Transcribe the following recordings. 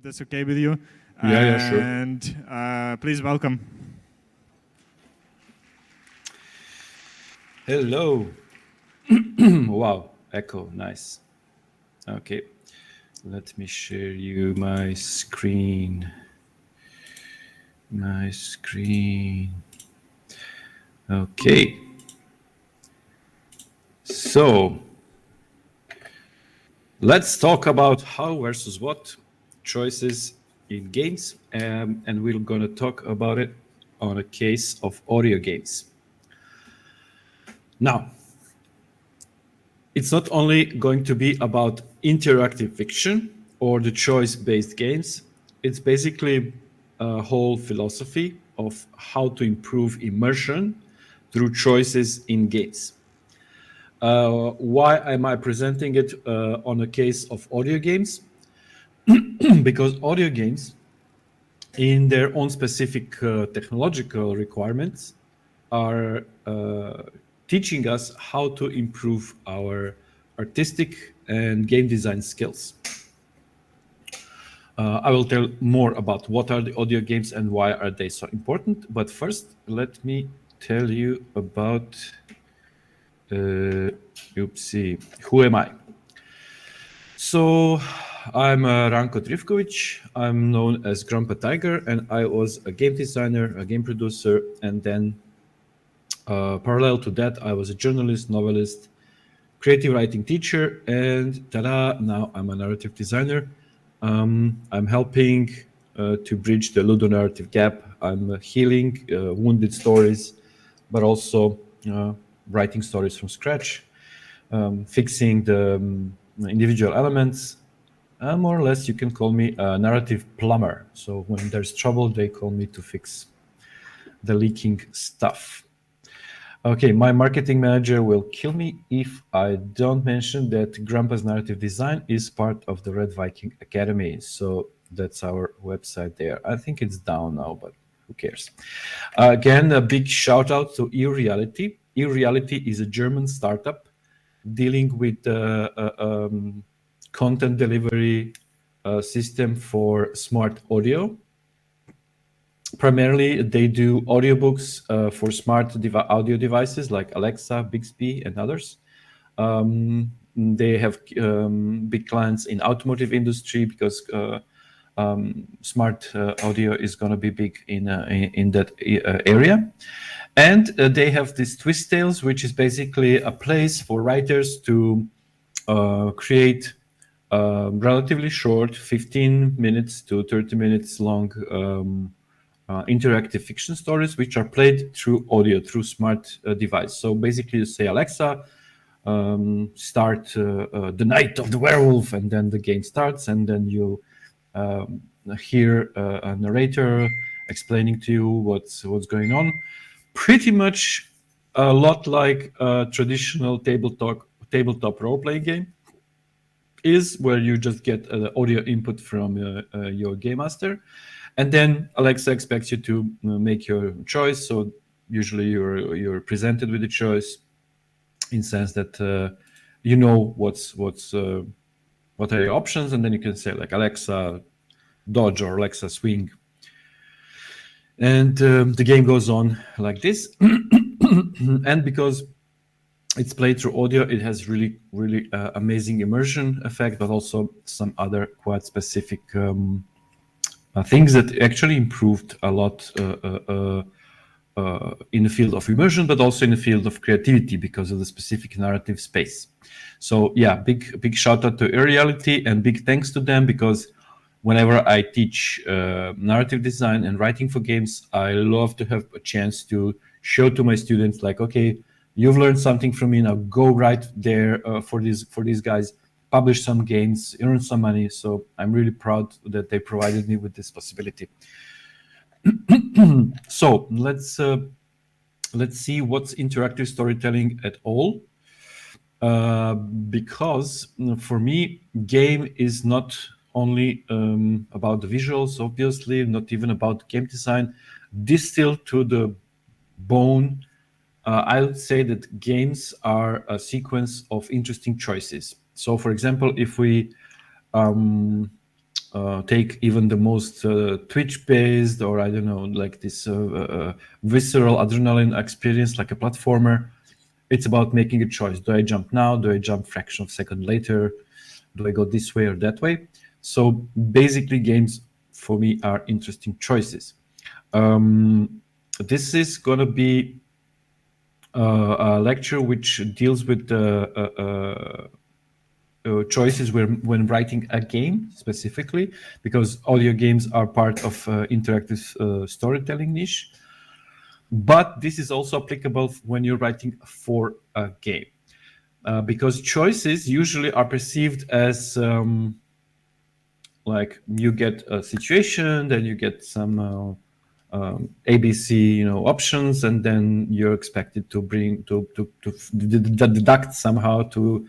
if that's okay with you. Yeah, sure. And please welcome. Hello. Wow, echo, nice. Okay, let me share you my screen. Okay. So, let's talk about how versus what choices in games, and we're going to talk about it on a case of audio games. Now, it's not only going to be about interactive fiction or the choice-based games, it's basically a whole philosophy of how to improve immersion through choices in games. Why am I presenting it on a case of audio games? Because audio games, in their own specific technological requirements, are teaching us how to improve our artistic and game design skills. I will tell more about what are the audio games and why are they so important. But first, let me tell you about, who am I? So, I'm Ranko Trifkovic. I'm known as Grandpa Tiger, and I was a game designer, a game producer, and then parallel to that, I was a journalist, novelist, creative writing teacher, and ta-da, now I'm a narrative designer. I'm helping to bridge the ludonarrative gap. I'm healing wounded stories, but also writing stories from scratch, fixing the individual elements. More or less, you can call me a narrative plumber. So when there's trouble, they call me to fix the leaking stuff. Okay, my marketing manager will kill me if I don't mention that Grandpa's Narrative Design is part of the Red Viking Academy. So that's our website there. I think it's down now, but who cares? Again, a big shout out to eReality. eReality is a German startup dealing with content delivery system for smart audio. Primarily, they do audiobooks for smart audio devices like Alexa, Bixby, and others. They have big clients in automotive industry because smart audio is going to be big in that area. And they have this Twist Tales, which is basically a place for writers to create relatively short, 15 minutes to 30 minutes long interactive fiction stories, which are played through audio, through smart device. So basically, you say, Alexa, start the Night of the Werewolf, and then the game starts, and then you hear a narrator explaining to you what's going on. Pretty much a lot like a traditional tabletop role-playing game is, where you just get audio input from your game master. And then Alexa expects you to make your choice. So usually you're presented with a choice in sense that you know what are your options, and then you can say like Alexa dodge or Alexa swing, and the game goes on like this. And because it's played through audio, it has really amazing immersion effect, but also some other quite specific things that actually improved a lot in the field of immersion, but also in the field of creativity because of the specific narrative space. So yeah, big shout out to eReality and big thanks to them, because whenever I teach narrative design and writing for games, I love to have a chance to show to my students like, okay, you've learned something from me, now go right there for these guys, publish some games, earn some money. So I'm really proud that they provided me with this possibility. So let's see what's interactive storytelling at all. Because for me, game is not only about the visuals, obviously, not even about game design. Distilled to the bone, I would say that games are a sequence of interesting choices. So, for example, if we take even the most twitch-based, or I don't know, like this visceral adrenaline experience, like a platformer. It's about making a choice. Do I jump now? Do I jump fraction of a second later? Do I go this way or that way? So basically, games for me are interesting choices. This is gonna be a lecture which deals with the choices when writing a game specifically, because audio games are part of interactive storytelling niche. But this is also applicable when you're writing for a game, because choices usually are perceived as like you get a situation, then you get some ABC, options, and then you're expected to deduct somehow to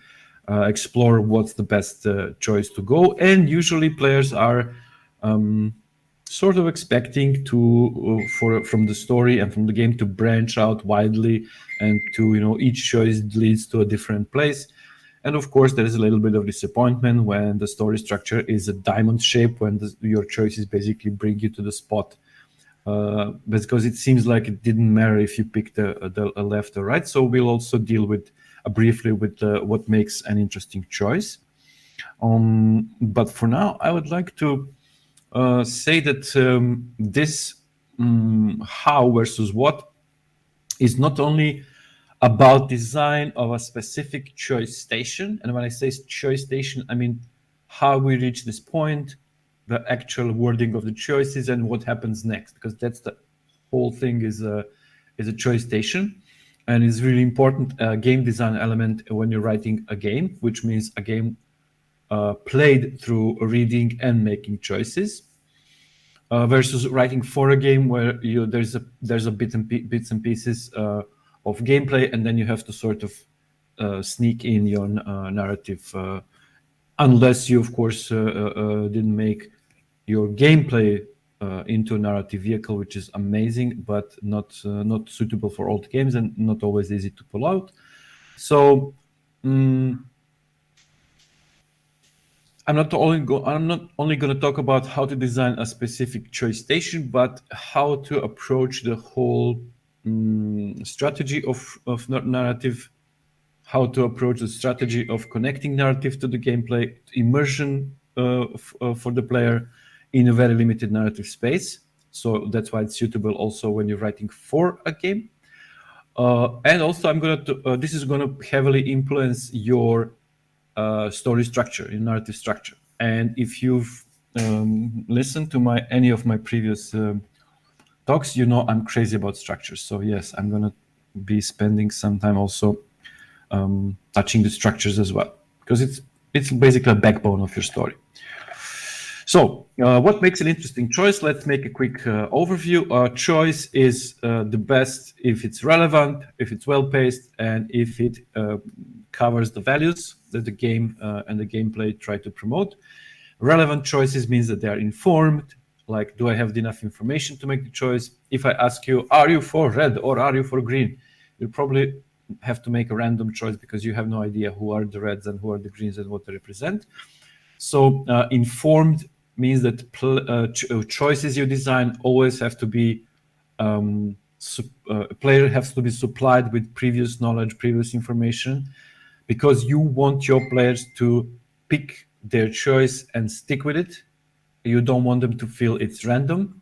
explore what's the best choice to go. And usually players are sort of expecting to from the story and from the game to branch out widely, and to each choice leads to a different place. And of course, there is a little bit of disappointment when the story structure is a diamond shape, when your choices basically bring you to the spot, because it seems like it didn't matter if you picked the left or right. So we'll also deal with briefly with what makes an interesting choice. But for now, I would like to say that this how versus what is not only about design of a specific choice station. And when I say choice station, I mean how we reach this point, the actual wording of the choices, and what happens next, because that's the whole thing is a choice station, and it's really important game design element when you're writing a game, which means a game played through reading and making choices, versus writing for a game where there's a bits and pieces of gameplay, and then you have to sort of sneak in your narrative, unless you, of course, didn't make your gameplay into a narrative vehicle, which is amazing, but not suitable for old games and not always easy to pull out. So I'm not only going to talk about how to design a specific choice station, but how to approach the whole strategy of narrative, how to approach the strategy of connecting narrative to the gameplay, immersion for the player in a very limited narrative space. So that's why it's suitable also when you're writing for a game. And also, this is going to heavily influence your story structure, your narrative structure. And if you've listened to any of my previous talks, I'm crazy about structures. So yes, I'm going to be spending some time also touching the structures as well, because it's basically a backbone of your story. So what makes an interesting choice? Let's make a quick overview. A choice is the best if it's relevant, if it's well-paced, and if it covers the values that the game and the gameplay try to promote. Relevant choices means that they are informed, like, do I have enough information to make the choice? If I ask you, are you for red or are you for green? You'll probably have to make a random choice because you have no idea who are the reds and who are the greens and what they represent. So informed means that choices you design always have to be, player has to be supplied with previous knowledge, previous information, because you want your players to pick their choice and stick with it. You don't want them to feel it's random,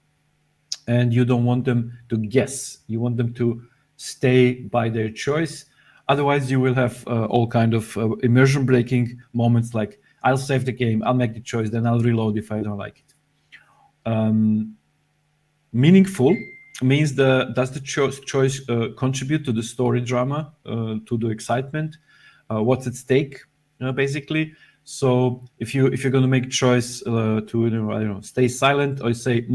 and you don't want them to guess. You want them to stay by their choice. Otherwise, you will have all kind of immersion breaking moments, like, I'll save the game, I'll make the choice, then I'll reload if I don't like it. Meaningful means does the choice contribute to the story drama, to the excitement, what's at stake, basically. So if you're going to make a choice to I don't know, stay silent, or say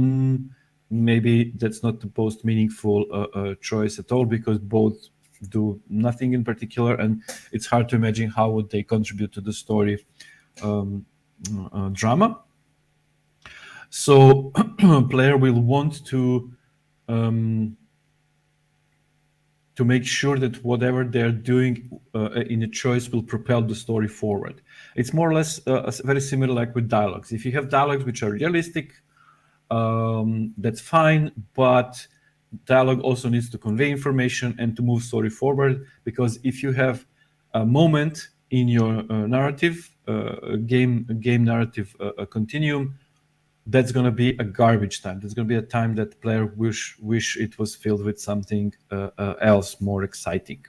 maybe that's not the most meaningful choice at all, because both do nothing in particular, and it's hard to imagine how would they contribute to the story drama. So player will want to to make sure that whatever they're doing in a choice will propel the story forward. It's more or less very similar like with dialogues. If you have dialogues which are realistic, that's fine, but dialogue also needs to convey information and to move story forward, because if you have a moment in your narrative, game narrative continuum, that's going to be a garbage time. That's going to be a time that player wish it was filled with something else more exciting.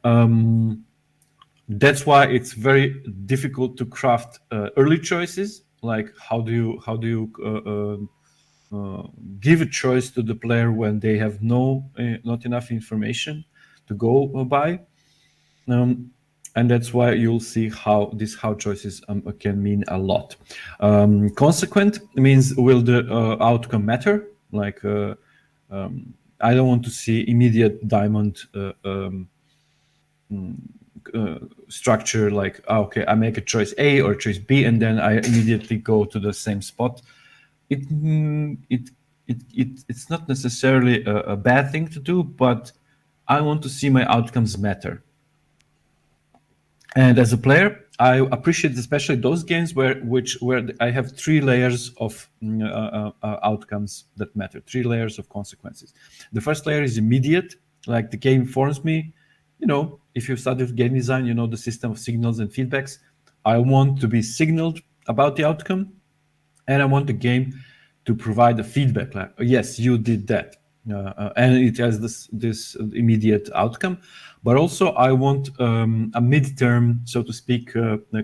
That's why it's very difficult to craft early choices. Like how do you give a choice to the player when they have not enough information to go by. And that's why you'll see how choices can mean a lot. Consequent means, will the outcome matter? Like I don't want to see immediate diamond structure, like okay, I make a choice A or choice B and then I immediately go to the same spot. It's not necessarily a bad thing to do, but I want to see my outcomes matter. And as a player, I appreciate especially those games where I have 3 layers of outcomes that matter, 3 layers of consequences. The first layer is immediate, like the game informs me. If you've studied game design, you know the system of signals and feedbacks. I want to be signaled about the outcome, and I want the game to provide a feedback, like, yes, you did that. And it has this immediate outcome. But also I want a midterm, so to speak,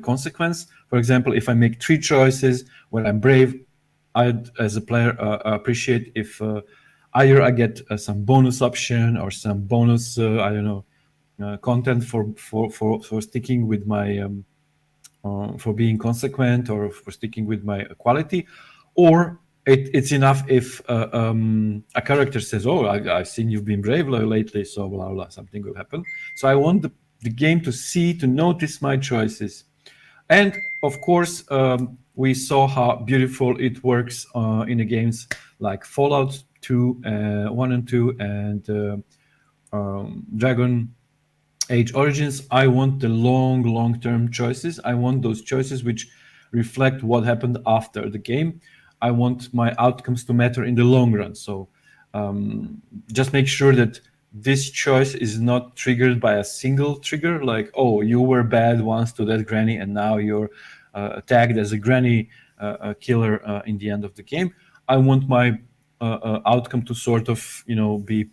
consequence. For example, if I make 3 choices when I'm brave, I, as a player, appreciate if either I get some bonus option or some bonus, I don't know, content for sticking with my, for being consequent or for sticking with my quality, or it's enough if a character says, "Oh, I've seen you've been brave lately, so blah blah, something will happen." So I want the game to notice my choices, and of course, we saw how beautiful it works in the games like Fallout 2, 1 and 2, and Dragon Age Origins. I want the long-term choices. I want those choices which reflect what happened after the game. I want my outcomes to matter in the long run. So just make sure that this choice is not triggered by a single trigger, like, oh, you were bad once to that granny and now you're tagged as a granny killer in the end of the game. I want my outcome to sort of, be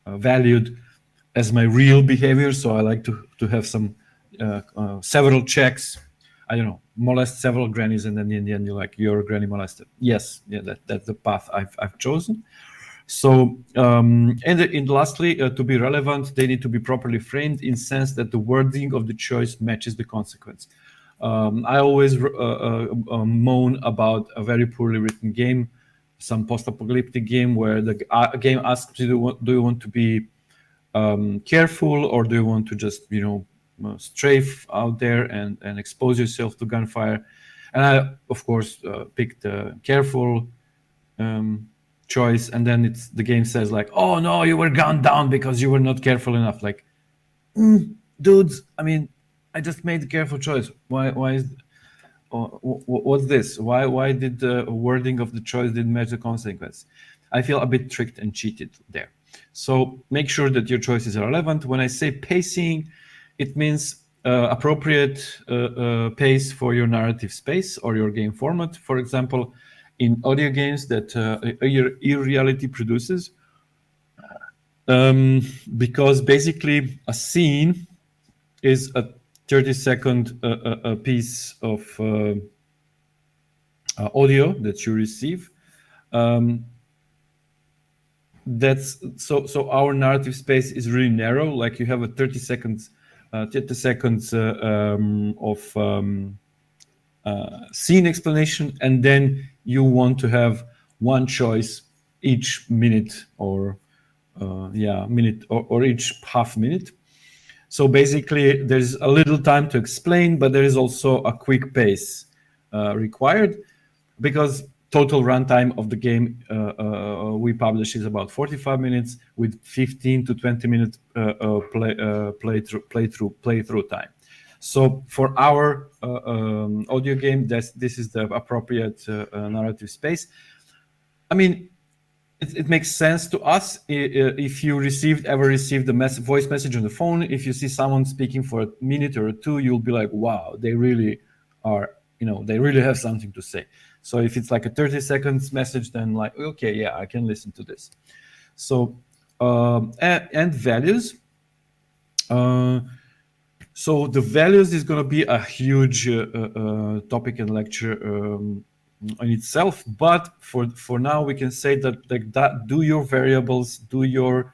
valued as my real behavior. So I like to have some several checks. I don't know, molest several grannies, and then in the end you're a granny molested. Yes, yeah, that's the path I've chosen. So and lastly, to be relevant, they need to be properly framed in sense that the wording of the choice matches the consequence. I always moan about a very poorly written game, some post-apocalyptic game where the game asks you, do you want to be careful, or do you want to just strafe out there and expose yourself to gunfire? And I, of course, picked the careful choice, and then the game says like, oh no, you were gunned down because you were not careful enough. Like, dudes, I mean, I just made the careful choice. Why is what's this? Why did the wording of the choice didn't match the consequence? I feel a bit tricked and cheated there. So make sure that your choices are relevant. When I say pacing, it means appropriate pace for your narrative space or your game format. For example, in audio games that eReality produces, because basically a scene is a 30-second piece of audio that you receive. That's so our narrative space is really narrow. Like you have a 30 seconds of scene explanation, and then you want to have one choice each minute or minute or each half minute. So basically there's a little time to explain, but there is also a quick pace required, because total runtime of the game we publish is about 45 minutes with 15 to 20 minutes playthrough time. So for our audio game, this is the appropriate narrative space. I mean, it makes sense to us if you ever received a voice message on the phone. If you see someone speaking for a minute or two, you'll be like, wow, they really are, they really have something to say. So if it's like a 30 seconds message, then like, okay, yeah, I can listen to this. So, and values. So the values is going to be a huge topic and lecture in itself, but for now we can say that do your variables, do your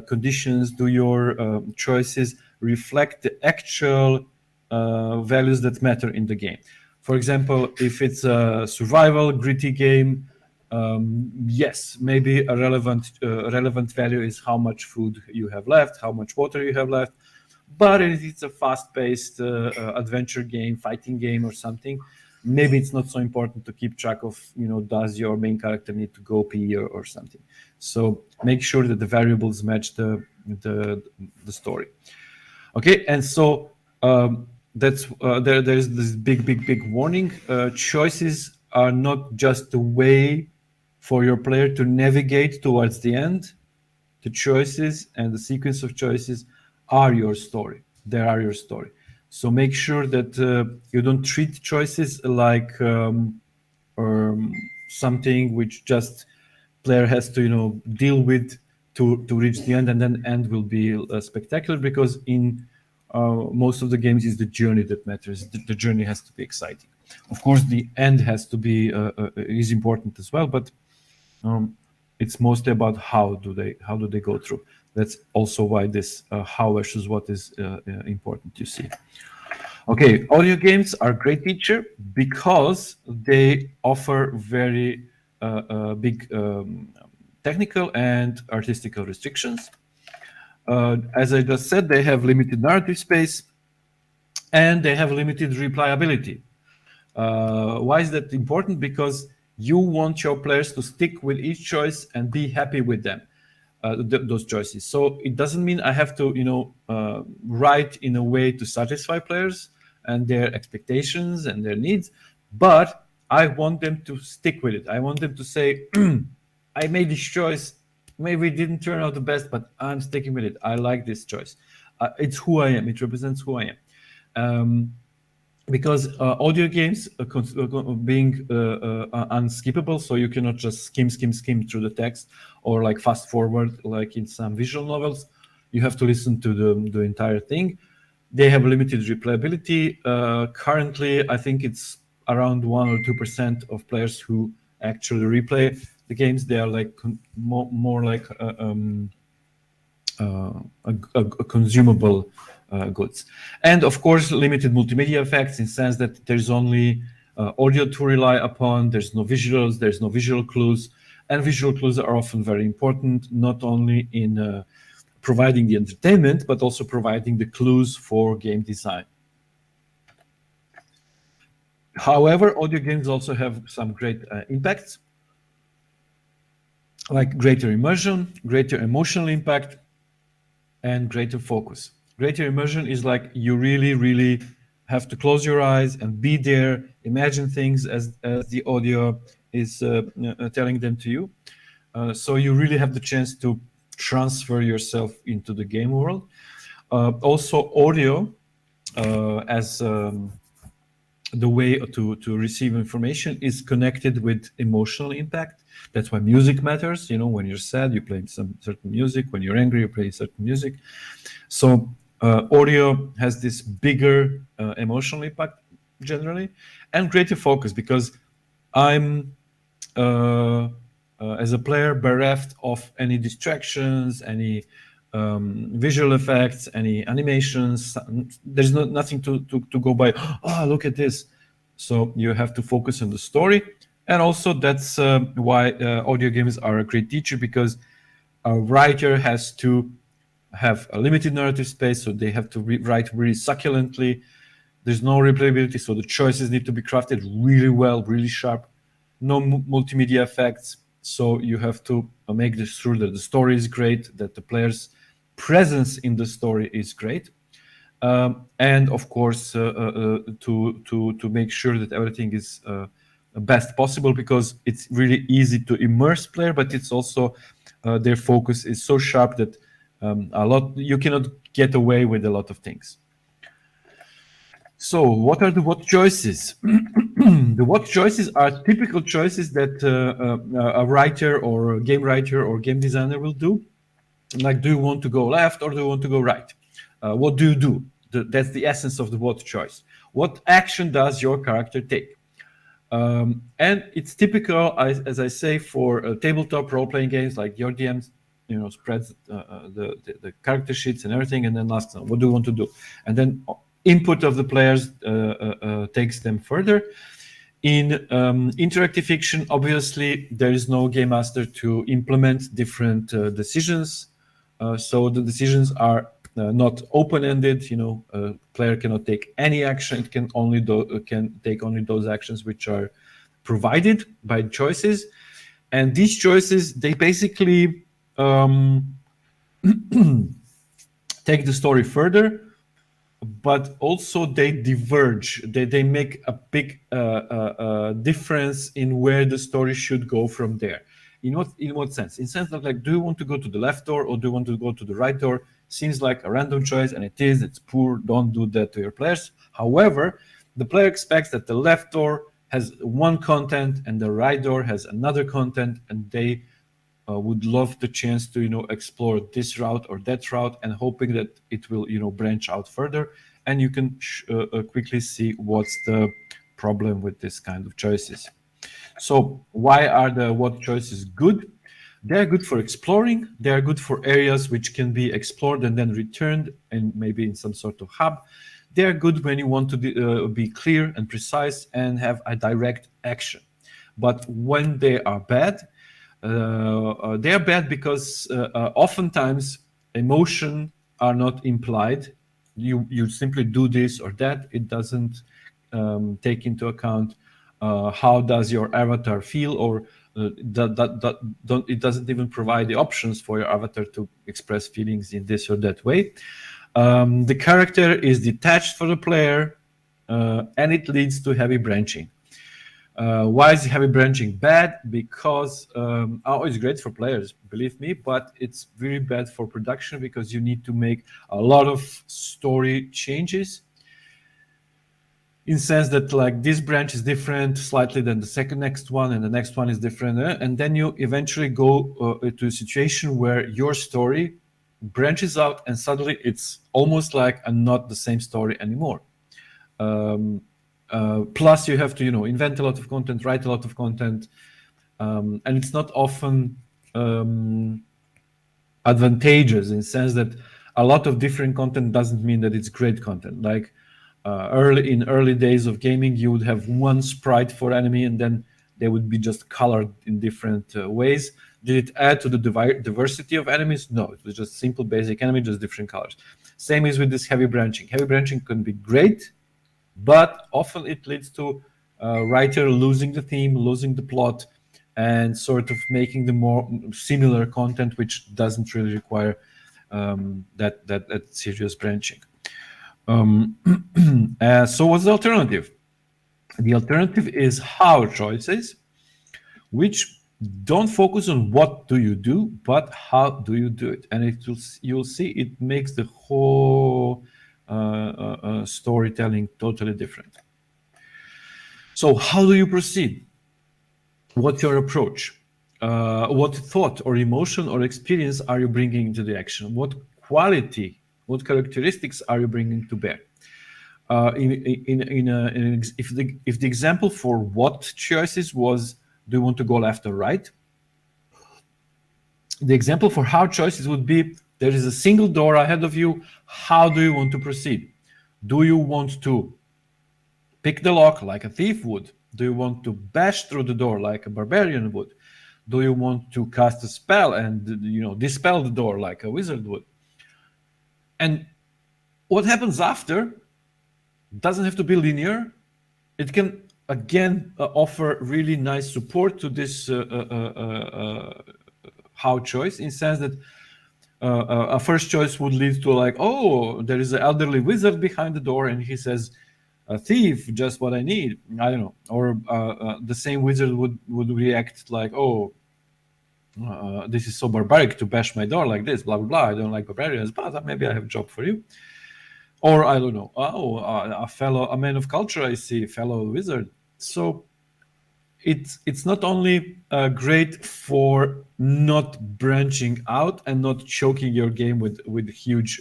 conditions, do your choices reflect the actual values that matter in the game. For example, if it's a survival gritty game, yes, maybe a relevant value is how much food you have left, how much water you have left. But if it's a fast-paced adventure game, fighting game or something, maybe it's not so important to keep track of, does your main character need to go pee or something. So make sure that the variables match the story. Okay, and so that's there's this big warning. Choices are not just a way for your player to navigate towards the end. The choices and the sequence of choices are your story. They are your story. So make sure that you don't treat choices like something which just player has to deal with to reach the end, and then end will be spectacular, because in most of the games it's the journey that matters. The journey has to be exciting. Of course, the end has to be is important as well, but it's mostly about how do they go through. That's also why this how versus what is important, you see. Okay, audio games are a great feature because they offer very big technical and artistical restrictions. As I just said, they have limited narrative space and they have limited replayability. Why is that important? Because you want your players to stick with each choice and be happy with them. Those choices. So it doesn't mean I have to, write in a way to satisfy players and their expectations and their needs, but I want them to stick with it. I want them to say, I made this choice. Maybe it didn't turn out the best, but I'm sticking with it. I like this choice. It's who I am. It represents who I am. Because audio games being unskippable, so you cannot just skim through the text or like fast forward like in some visual novels. You have to listen to the entire thing. They have limited replayability. Currently, I think it's around 1 or 2% of players who actually replay the games. They are like more like a consumable goods. And of course, limited multimedia effects in the sense that there's only audio to rely upon, there's no visuals, there's no visual clues, and visual clues are often very important, not only in providing the entertainment, but also providing the clues for game design. However, audio games also have some great impacts, like greater immersion, greater emotional impact, and greater focus. Greater immersion is like you really have to close your eyes and be there, imagine things as the audio is telling them to you. So you really have the chance to transfer yourself into the game world. Also, audio as the way to receive information is connected with emotional impact. That's why music matters. When you're sad, you play some certain music. When you're angry, you play certain music. So audio has this bigger emotional impact generally, and greater focus, because I'm as a player bereft of any distractions, any visual effects, any animations. There's nothing to go by. Oh, look at this. So you have to focus on the story. And also that's why audio games are a great teacher, because a writer has to have a limited narrative space, so they have to write really succulently. There's no replayability, so the choices need to be crafted really well, really sharp. No multimedia effects, So you have to make this sure that the story is great, that the player's presence in the story is great, and of course to make sure that everything is best possible, because it's really easy to immerse player, but it's also their focus is so sharp that you cannot get away with a lot of things. So what are the what choices? The what choices are typical choices that a writer or a game writer or game designer will do. Like, do you want to go left or do you want to go right? What do you do? That's the essence of the what choice. What action does your character take? And it's typical, as I say, for tabletop role-playing games, like your DM, spreads the character sheets and everything, and then asks them, what do you want to do? And then input of the players takes them further. In interactive fiction, obviously, there is no game master to implement different decisions. So the decisions are not open-ended. A player cannot take any action. It can only can take only those actions which are provided by choices. And these choices, they basically take the story further, but also they diverge. They make a big difference in where the story should go from there. In what sense? In sense that, like, do you want to go to the left door or do you want to go to the right door? Seems like a random choice, and it's poor. Don't do that to your players. However, the player expects that the left door has one content and the right door has another content, and they would love the chance to explore this route or that route, and hoping that it will branch out further. And you can quickly see what's the problem with this kind of choices. So why are the what choices good? They are good for exploring. They are good for areas which can be explored and then returned, and maybe in some sort of hub. They are good when you want to be clear and precise and have a direct action. But when they are bad because oftentimes emotion are not implied. You simply do this or that. It doesn't take into account how does your avatar feel, or it doesn't even provide the options for your avatar to express feelings in this or that way. The character is detached for the player, and it leads to heavy branching. Why is heavy branching bad? Because it's great for players, believe me, but it's very bad for production, because you need to make a lot of story changes, in sense that, like, this branch is different slightly than the next one, and the next one is different, and then you eventually go to a situation where your story branches out, and suddenly it's almost like not the same story anymore. Plus, you have to invent a lot of content, write a lot of content, and it's not often advantageous, in the sense that a lot of different content doesn't mean that it's great content. Like, early days of gaming, you would have one sprite for enemy, and then they would be just colored in different ways. Did it add to the diversity of enemies? No, it was just simple basic enemy, just different colors. Same is with this heavy branching. Heavy branching can be great, but often it leads to writer losing the theme, losing the plot, and sort of making the more similar content, which doesn't really require that serious branching. So what's the alternative? The alternative is how choices, which don't focus on what do you do, but how do you do it. And you'll see it makes the whole storytelling totally different. So how do you proceed? What's your approach? What thought or emotion or experience are you bringing into the action? What quality, what characteristics are you bringing to bear? If the example for what choices was, do you want to go left or right? The example for how choices would be, there is a single door ahead of you. How do you want to proceed? Do you want to pick the lock like a thief would? Do you want to bash through the door like a barbarian would? Do you want to cast a spell and dispel the door like a wizard would? And what happens after doesn't have to be linear. It can again offer really nice support to this how choice, in sense that a first choice would lead to like, oh, there is an elderly wizard behind the door and he says, a thief, just what I need. I don't know. Or the same wizard would react like, oh, this is so barbaric to bash my door like this, blah, blah, blah. I don't like barbarians, but maybe I have a job for you. Or I don't know, oh, a man of culture, I see, fellow wizard. So it's not only great for not branching out and not choking your game with huge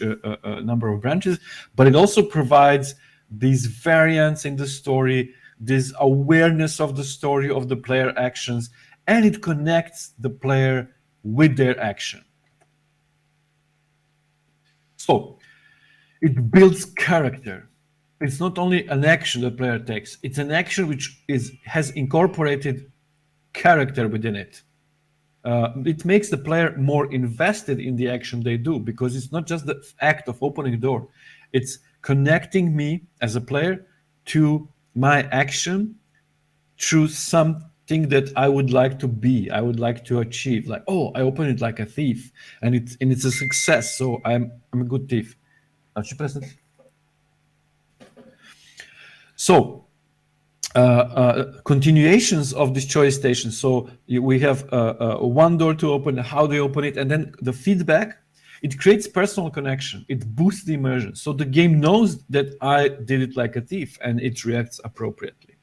number of branches, but it also provides these variants in the story, this awareness of the story of the player actions, and it connects the player with their action. So it builds character. It's not only an action the player takes, it's an action which has incorporated character within it. It makes the player more invested in the action they do, because it's not just the act of opening a door, it's connecting me as a player to my action through something that I would like to be, I would like to achieve. Like, oh, I open it like a thief, and it's a success, so I'm a good thief. So continuations of this choice station. So we have one door to open, how they open it, and then the feedback. It creates personal connection. It boosts the immersion. So the game knows that I did it like a thief, and it reacts appropriately.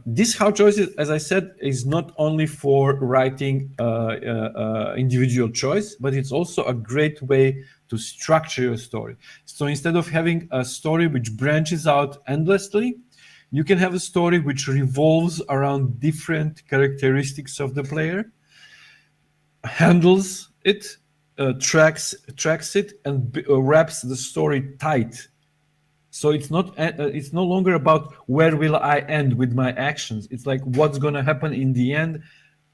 This how choices, as I said, is not only for writing individual choice, but it's also a great way to structure your story. So instead of having a story which branches out endlessly, you can have a story which revolves around different characteristics of the player, handles it, tracks it, and wraps the story tight. So it's no longer about where will I end with my actions. It's like what's going to happen in the end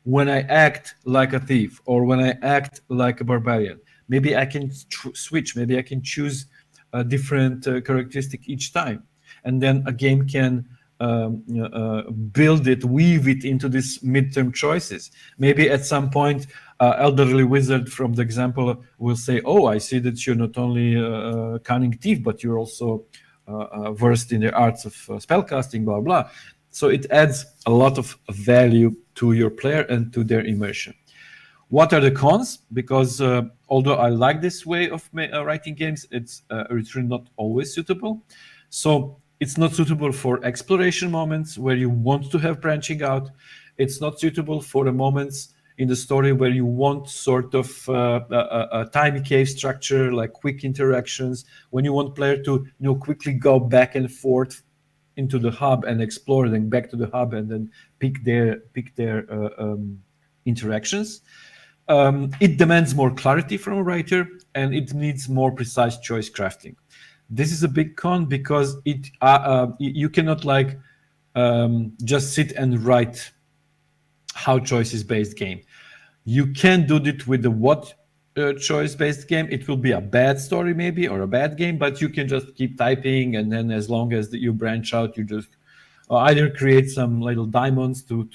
when I act like a thief or when I act like a barbarian. Maybe I can switch. Maybe I can choose a different characteristic each time, and then a game can build it, weave it into these midterm choices. Maybe at some point, elderly wizard from the example will say, "Oh, I see that you're not only a cunning thief, but you're also versed in the arts of spellcasting, blah, blah." So it adds a lot of value to your player and to their immersion. What are the cons? Because although I like this way of writing games, it's really not always suitable. So it's not suitable for exploration moments where you want to have branching out. It's not suitable for the moments in the story where you want sort of a tiny cave structure, like quick interactions, when you want player to quickly go back and forth into the hub and explore, then back to the hub and then pick their interactions. It demands more clarity from a writer, and it needs more precise choice crafting. This is a big con because you cannot like just sit and write how choices based game. You can do it with the what choice based game. It will be a bad story maybe, or a bad game, but you can just keep typing, and then as long as you branch out, you just either create some little diamonds to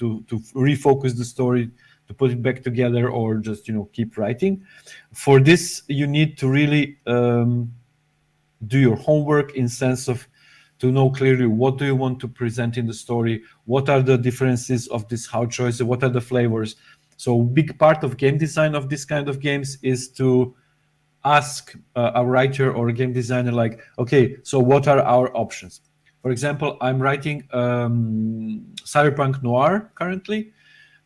refocus the story, to put it back together, or just keep writing. For this, you need to really do your homework in sense of to know clearly what do you want to present in the story, what are the differences of this how choice, what are the flavors. So a big part of game design of this kind of games is to ask a writer or a game designer like, okay, so what are our options? For example, I'm writing Cyberpunk Noir currently,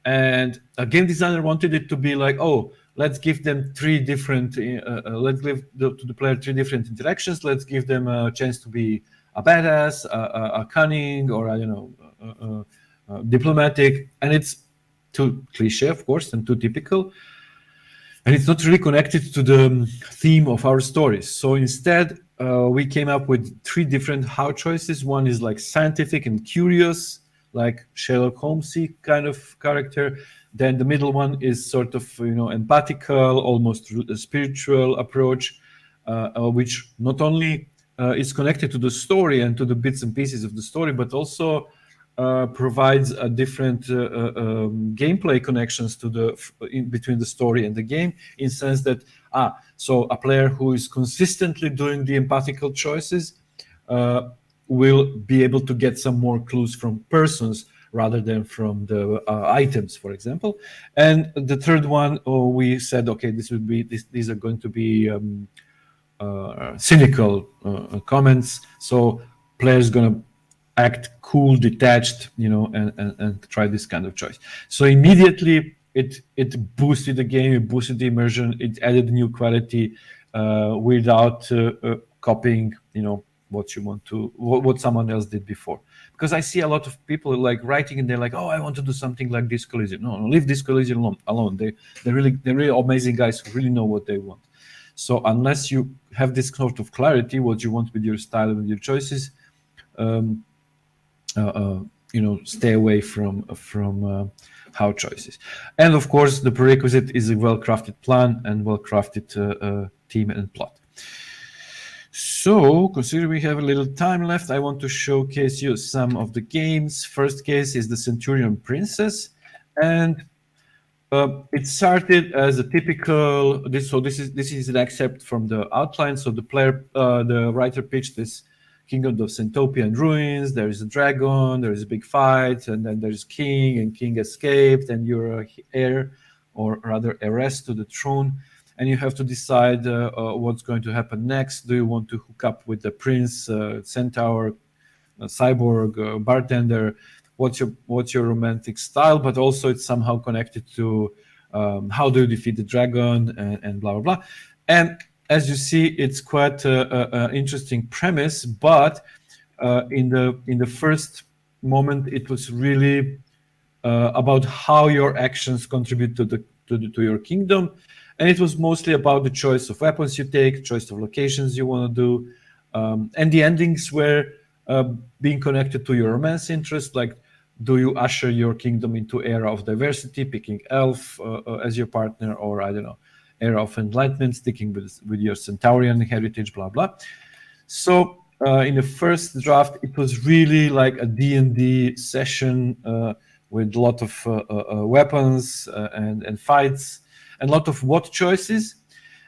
and a game designer wanted it to be like, oh, let's give them three different, let's give to the player three different interactions. Let's give them a chance to be a badass, a cunning, or I don't know, diplomatic. And it's too cliche, of course, and too typical. And it's not really connected to the theme of our stories. So instead, we came up with three different how choices. One is like scientific and curious, like Sherlock Holmesy kind of character. Then the middle one is sort of empathical, almost a spiritual approach, which not only is connected to the story and to the bits and pieces of the story, but also provides a different gameplay connections to in between the story and the game, in sense that so a player who is consistently doing the empathical choices will be able to get some more clues from persons rather than from the items, for example. And the third one, we said, okay, these are going to be cynical comments. So players gonna act cool, detached, and try this kind of choice. So immediately it boosted the game, it boosted the immersion, it added new quality without copying, what you want to, what someone else did before. Because I see a lot of people like writing and they're like, oh, I want to do something like Disco Collision. No, leave Disco Collision alone. They're really amazing guys who really know what they want. So unless you have this sort of clarity, what you want with your style and with your choices, stay away from how choices. And of course, the prerequisite is a well-crafted plan and well-crafted team and plot. So, considering we have a little time left, I want to showcase you some of the games. First case is the Centurion Princess, and it started as a typical. This is an excerpt from the outline. So the writer pitched this Kingdom of Centopian ruins. There is a dragon. There is a big fight, and then there's king, and king escaped, and you're a heir, or rather heiress to the throne. And you have to decide what's going to happen next. Do you want to hook up with the prince, centaur, cyborg, bartender? What's your romantic style? But also it's somehow connected to how do you defeat the dragon and blah blah blah. And as you see, it's quite an interesting premise. But in the first moment, it was really about how your actions contribute to your kingdom. And it was mostly about the choice of weapons you take, choice of locations you want to do. And the endings were being connected to your romance interest, like do you usher your kingdom into era of diversity, picking elf as your partner, or I don't know, era of enlightenment, sticking with your centaurian heritage, blah, blah. So in the first draft, it was really like a D&D session with a lot of weapons and fights, and a lot of what choices.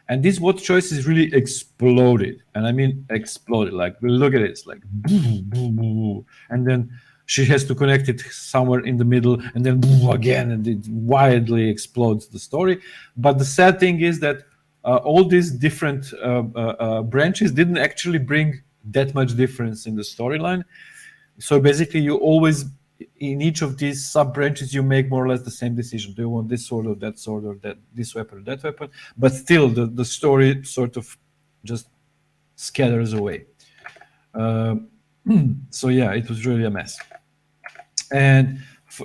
And these what choices really exploded. And I mean exploded. Like, look at it. It's like boom, boom, boom. And then she has to connect it somewhere in the middle, and then boom, again, and it wildly explodes the story. But the sad thing is that all these different branches didn't actually bring that much difference in the storyline. So basically, you always, in each of these sub branches, you make more or less the same decision. Do you want this sword or that sword, or this weapon or that weapon? But still, the story sort of just scatters away. So yeah, it was really a mess. And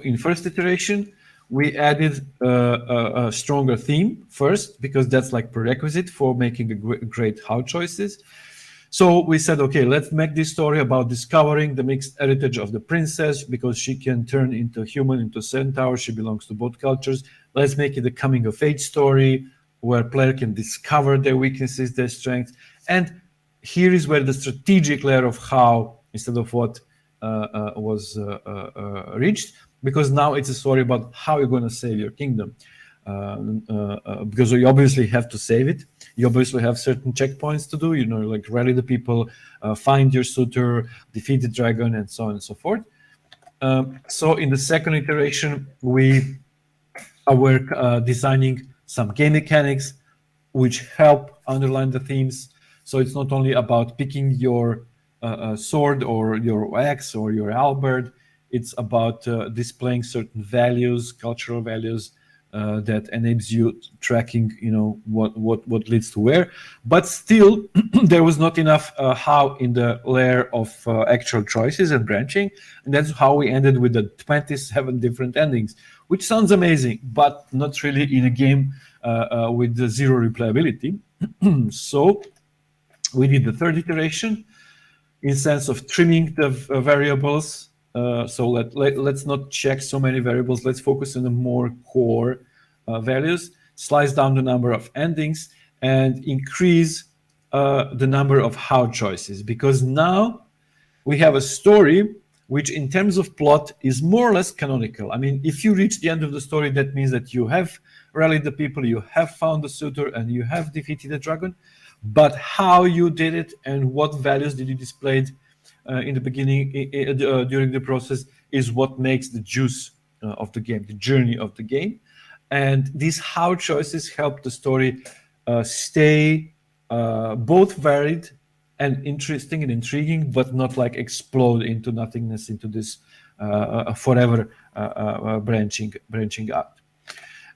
in first iteration, we added a stronger theme first, because that's like prerequisite for making a great how choices. So we said, okay, let's make this story about discovering the mixed heritage of the princess, because she can turn into human, into centaur. She belongs to both cultures. Let's make it a coming of age story where player can discover their weaknesses, their strengths. And here is where the strategic layer of how, instead of what was reached, because now it's a story about how you're going to save your kingdom. Because you obviously have to save it. You obviously have certain checkpoints to do, like rally the people, find your suitor, defeat the dragon, and so on and so forth. So in the second iteration, we were designing some game mechanics which help underline the themes. So it's not only about picking your sword or your axe or your halberd. It's about displaying certain values, cultural values, that enables you tracking, what leads to where. But still, there was not enough how in the layer of actual choices and branching, and that's how we ended with the 27 different endings, which sounds amazing, but not really in a game with the zero replayability. So we did the third iteration in sense of trimming the variables. So let's not check so many variables. Let's focus on the more core values, slice down the number of endings, and increase the number of how choices, because now we have a story which in terms of plot is more or less canonical. I mean, if you reach the end of the story, that means that you have rallied the people, you have found the suitor, and you have defeated the dragon. But how you did it and what values did you display in the beginning, during the process, is what makes the juice of the game, the journey of the game. And these how choices help the story stay both varied and interesting and intriguing, but not like explode into nothingness, into this forever branching out.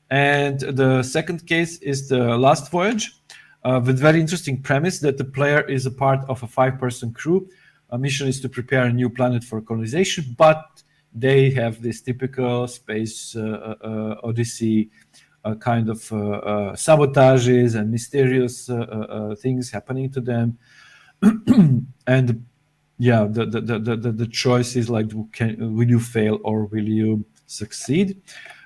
And the second case is the Last Voyage, with very interesting premise that the player is a part of a 5-person crew. A mission is to prepare a new planet for colonization, but they have this typical space odyssey kind of sabotages and mysterious things happening to them. And yeah, the choice is like, will you fail or will you succeed?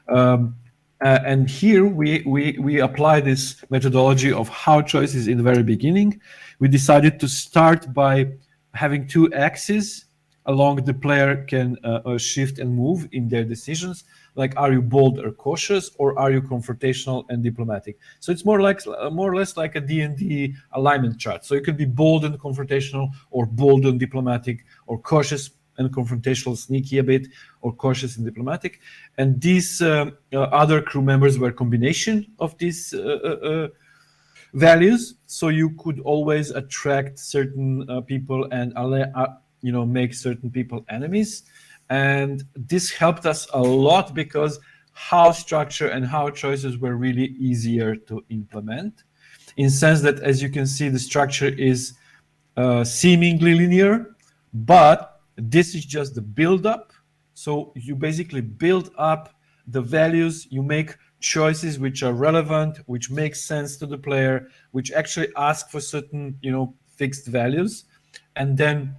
And here we apply this methodology of how choices in the very beginning. We decided to start by having 2 axes along the player can shift and move in their decisions. Like, are you bold or cautious, or are you confrontational and diplomatic? So it's more or less like a D&D alignment chart. So you can be bold and confrontational, or bold and diplomatic, or cautious and confrontational, sneaky a bit, or cautious and diplomatic. And these other crew members were a combination of these values. So you could always attract certain people and make certain people enemies. And this helped us a lot because how structure and how choices were really easier to implement, in the sense that, as you can see, the structure is seemingly linear, but this is just the build-up. So you basically build up the values, you make choices which are relevant, which make sense to the player, which actually ask for certain, fixed values. And then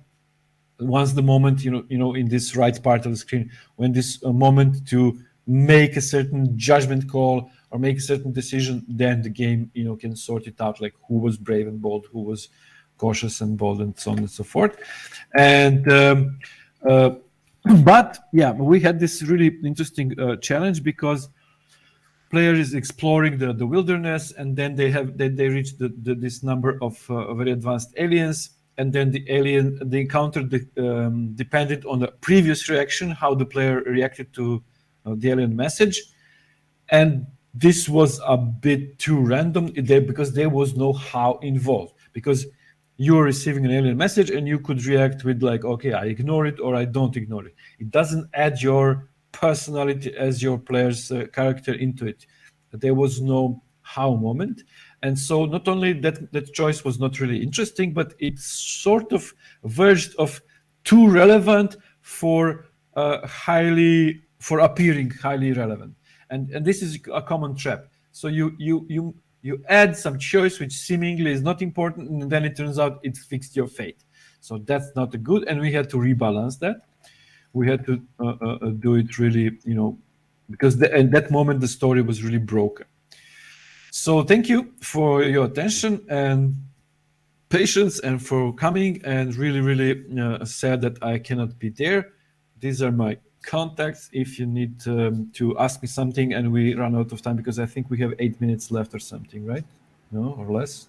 once the moment, in this right part of the screen, when this moment to make a certain judgment call or make a certain decision, then the game, can sort it out, like who was brave and bold, who was cautious and bold, and so on and so forth. And but yeah, we had this really interesting challenge, because player is exploring the wilderness, and then they reach this number of very advanced aliens. And then the encounter depended on the previous reaction, how the player reacted to the alien message. And this was a bit too random because there was no how involved. Because you're receiving an alien message and you could react with like, okay, I ignore it or I don't ignore it. It doesn't add your personality as your player's character into it. There was no how moment. And so not only that choice was not really interesting, but it sort of verged of too relevant for appearing highly relevant. And this is a common trap. So you add some choice which seemingly is not important, and then it turns out it fixed your fate. So that's not good, and we had to rebalance that. We had to do it really, because at that moment the story was really broken. So thank you for your attention and patience and for coming, and really sad that I cannot be there. These are my contacts if you need to ask me something and we run out of time, because I think we have 8 minutes left or something, right? No, or less?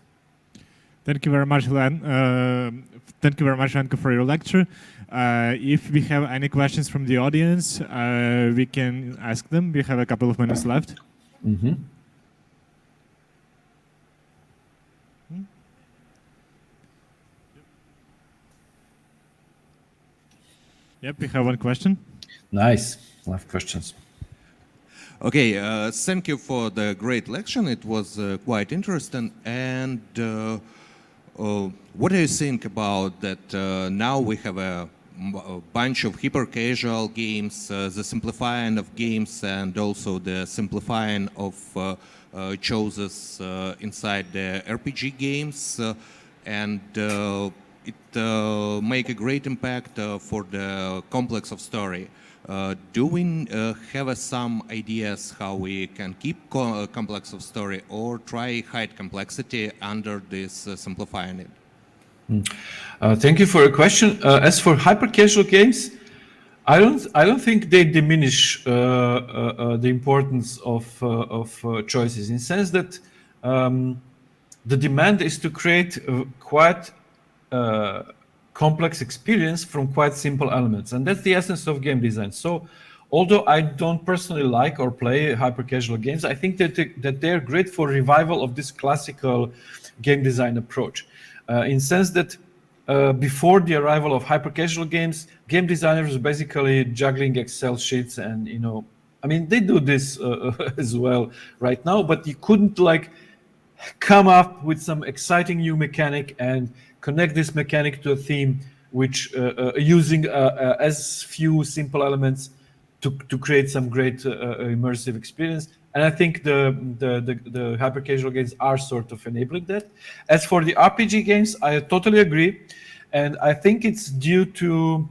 Thank you very much, Len. Thank you very much, Ranko, for your lecture. If we have any questions from the audience, we can ask them. We have a couple of minutes left. Mm-hmm. Yep, we have one question. Nice. I have questions. Okay, thank you for the great lecture. It was quite interesting. And what do you think about that? Now we have a bunch of hyper-casual games, the simplifying of games, and also the simplifying of choices inside the RPG games, and it make a great impact for the complex of story. Do we have some ideas how we can keep complex of story or try hide complexity under this simplifying it? Thank you for your question. As for hyper casual games, I don't think they diminish the importance of choices, in the sense that the demand is to create a quite complex experience from quite simple elements, and that's the essence of game design. So, although I don't personally like or play hyper casual games, I think that they're great for revival of this classical game design approach, in the sense that before the arrival of hyper casual games, game designers were basically juggling Excel sheets, and I mean, they do this as well right now, but you couldn't like come up with some exciting new mechanic and connect this mechanic to a theme, which using as few simple elements to create some great immersive experience. And I think the hyper casual games are sort of enabling that. As for the RPG games, I totally agree, and I think it's due to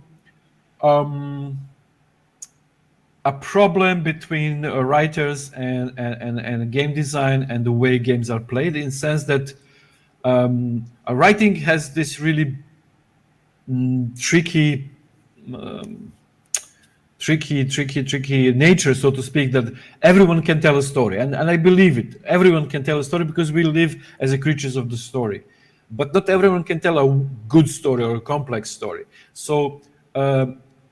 a problem between writers and game design and the way games are played, in the sense that writing has this really tricky nature, so to speak, that everyone can tell a story, and I believe it. Everyone can tell a story because we live as a creatures of the story, but not everyone can tell a good story or a complex story. So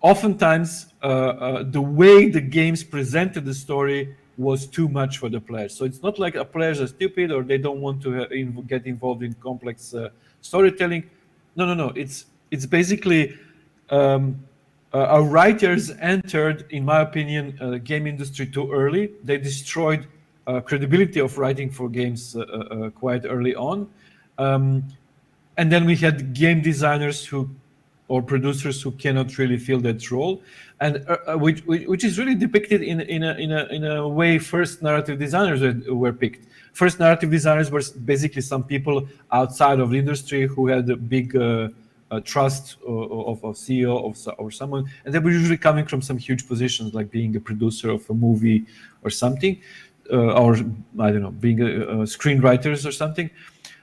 oftentimes the way the games presented the story was too much for the players. So it's not like the players are stupid or they don't want to get involved in complex storytelling. No. It's basically our writers entered, in my opinion, the game industry too early. They destroyed credibility of writing for games quite early on. And then we had game designers or producers who cannot really fill that role, and which is really depicted in a way. First narrative designers were picked. First narrative designers were basically some people outside of the industry who had a big trust of a CEO or someone, and they were usually coming from some huge positions, like being a producer of a movie or something, or I don't know, being a screenwriters or something.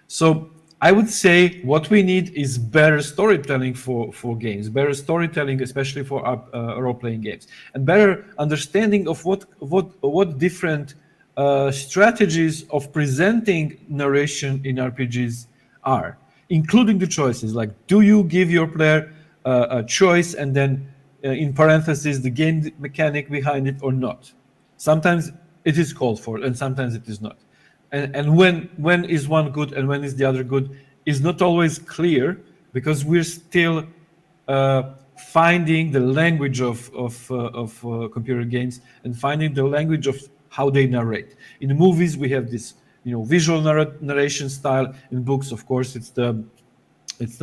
So I would say what we need is better storytelling for games, better storytelling, especially for role-playing games, and better understanding of what different strategies of presenting narration in RPGs are, including the choices. Like, do you give your player a choice and then in parentheses the game mechanic behind it or not? Sometimes it is called for, and sometimes it is not. And when is one good and when is the other good is not always clear, because we're still finding the language of computer games and finding the language of how they narrate. In the movies, we have this visual narration style. In books, of course, it's the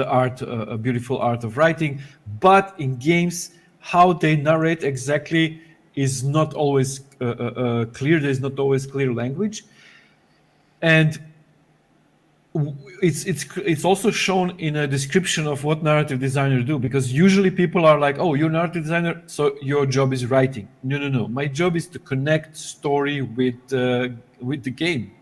art, a beautiful art of writing. But in games, how they narrate exactly is not always clear. There's not always clear language. And it's also shown in a description of what narrative designers do, because usually people are like, oh, you're a narrative designer, so your job is writing. No. My job is to connect story with the game,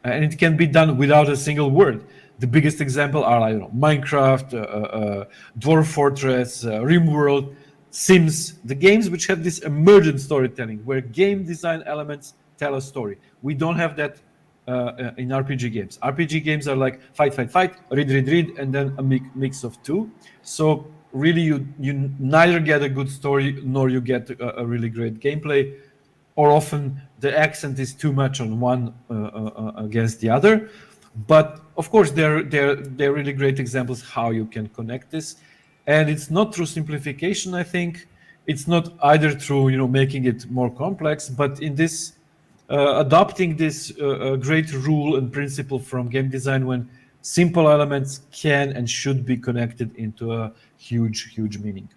and it can be done without a single word. The biggest example are, I don't know, Minecraft, Dwarf Fortress, RimWorld, Sims, the games which have this emergent storytelling where game design elements tell a story. We don't have that in RPG games. RPG games are like fight, read, and then a mix of two. So really, you neither get a good story nor you get a really great gameplay, or often the accent is too much on one against the other. But of course, they're really great examples how you can connect this, and it's not through simplification. I think it's not either through making it more complex, but in this. Adopting this great rule and principle from game design, when simple elements can and should be connected into a huge meaning.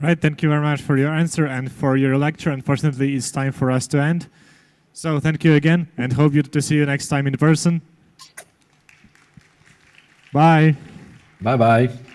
Right, thank you very much for your answer and for your lecture. Unfortunately, it's time for us to end. So thank you again, and hope to see you next time in person. Bye. Bye-bye.